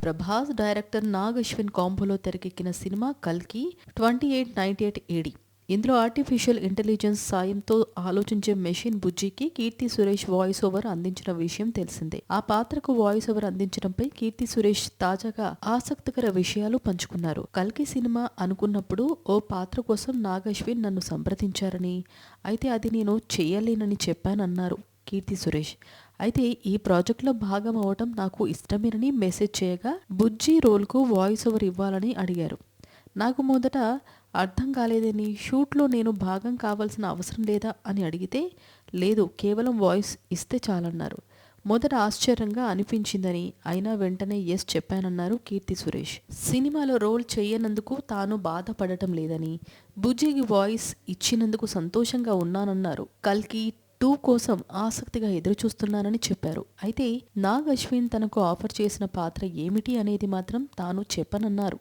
Prabhas director Nag Ashwin కాంబోలో తెరకెక్కిన cinema కల్కి 2898 AD. ఇందులో ఆర్టిఫిషియల్ ఇంటెలిజెన్స్ సాయంతో ఆలోచించే machine బుజ్జికి Keerthy Suresh voice over అందించిన విషయం తెలిసిందే. ఆ పాత్రకు వాయిస్ ఓవర్ అందించడంపై కీర్తి సురేష్ తాజాగా ఆసక్తికర విషయాలు పంచుకున్నారు. కల్కి సినిమా అనుకున్నప్పుడు ఓ పాత్ర కోసం నాగ్ అశ్విన్ నన్ను సంప్రదించారని, అయితే అది నేను చేయలేనని చెప్పానన్నారు కీర్తి సురేష్. అయితే ఈ ప్రాజెక్టులో భాగం అవటం నాకు ఇష్టమేనని మెసేజ్ చేయగా, బుజ్జి రోల్కు వాయిస్ ఓవర్ ఇవ్వాలని అడిగారు. నాకు మొదట అర్థం కాలేదని, షూట్లో నేను భాగం కావాల్సిన అవసరం లేదా అని అడిగితే, లేదు కేవలం వాయిస్ ఇస్తే చాలన్నారు. మొదట ఆశ్చర్యంగా అనిపించిందని, అయినా వెంటనే ఎస్ చెప్పానన్నారు కీర్తి సురేష్. సినిమాలో రోల్ చేయనందుకు తాను బాధపడటం లేదని, బుజ్జికి వాయిస్ ఇచ్చినందుకు సంతోషంగా ఉన్నానన్నారు. కల్కి 2 కోసం ఆసక్తిగా ఎదురుచూస్తున్నానని చెప్పారు. అయితే నాగ్ అశ్విన్ తనకు ఆఫర్ చేసిన పాత్ర ఏమిటి అనేది మాత్రం తాను చెప్పనన్నారు.